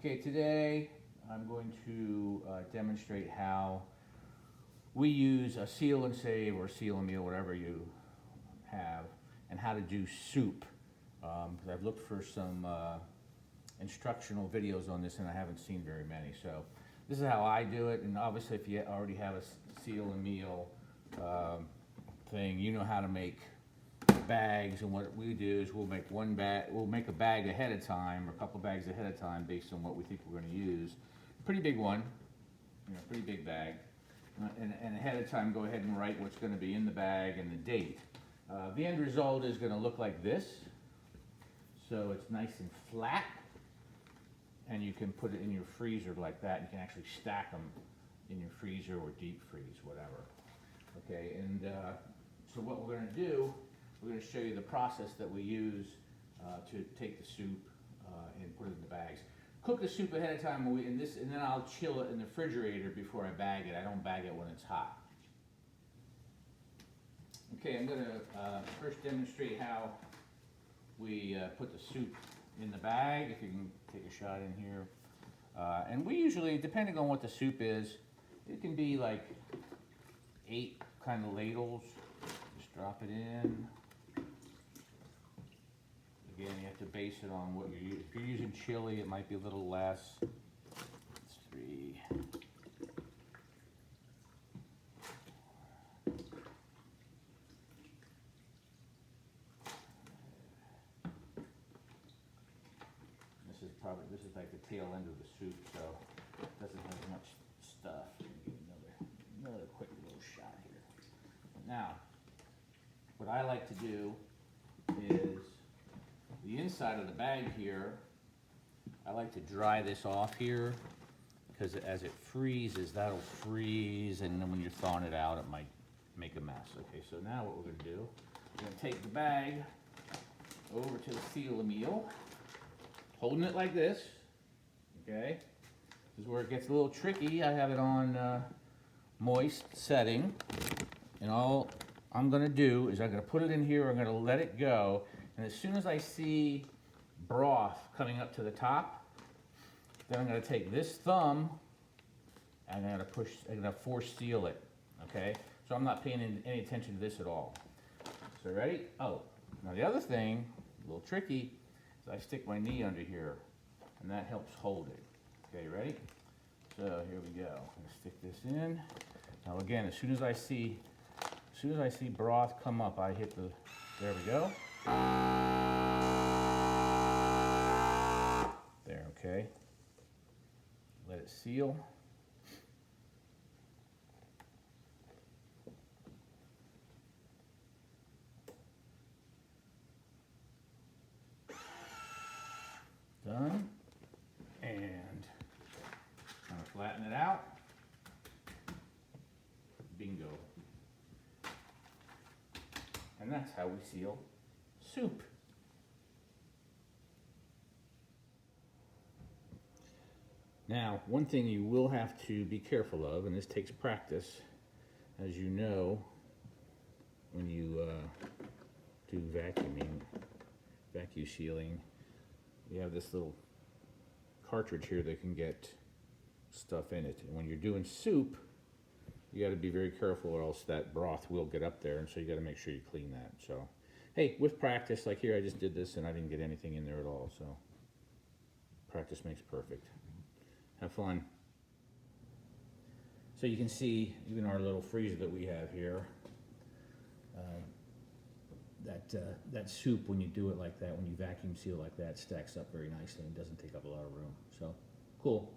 Okay, today I'm going to demonstrate how we use a seal and save or seal and meal, whatever you have, and how to do soup. Because I've looked for some instructional videos on this and I haven't seen very many. So this is how I do it, and obviously if you already have a seal and meal thing, you know how to make bags. And what we do is we'll make a bag ahead of time, or a couple bags ahead of time based on what we think we're going to use. Pretty big one, pretty big bag. And ahead of time go ahead and write what's going to be in the bag and the date. The end result is going to look like this. So it's nice and flat, and you can put it in your freezer like that. You can actually stack them in your freezer or deep freeze, whatever. Okay, and so what we're going to do, we're going to show you the process that we use to take the soup and put it in the bags. Cook the soup ahead of time, and then I'll chill it in the refrigerator before I bag it. I don't bag it when it's hot. Okay, I'm going to first demonstrate how we put the soup in the bag. If you can take a shot in here. And we usually, depending on what the soup is, it can be like 8 kind of ladles. Just drop it in. Again, you have to base it on what you're using. If you're using chili, it might be a little less. It's 3. This is like the tail end of the soup, so it doesn't have much stuff. Let me get another quick little shot here. Now, what I like to do is the inside of the bag here, I like to dry this off here, because as it freezes, that'll freeze, and then when you're thawing it out, it might make a mess. Okay, so now what we're going to do, we're going to take the bag over to the seal and meal, holding it like this. Okay, this is where it gets a little tricky. I have it on moist setting, and all I'm going to do is I'm going to put it in here, I'm going to let it go, and as soon as I see broth coming up to the top, then I'm going to take this thumb and I'm going to force seal it. Okay, so I'm not paying any attention to this at all. So ready? Oh, now the other thing, a little tricky, is I stick my knee under here, and that helps hold it. Okay, ready? So here we go. I'm gonna stick this in. Now again, as soon as I see broth come up, I hit the. There we go. There, okay. Let it seal. Done. And kind of flatten it out. Bingo. And that's how we seal soup. Now, one thing you will have to be careful of, and this takes practice, as you know, when you do vacuum sealing, you have this little cartridge here that can get stuff in it. And when you're doing soup, you got to be very careful, or else that broth will get up there, and so you got to make sure you clean that. So, hey, with practice, like here I just did this and I didn't get anything in there at all, so practice makes perfect. Have fun. So you can see even our little freezer that we have here, that soup, when you do it like that, when you vacuum seal like that, stacks up very nicely and doesn't take up a lot of room. So, cool.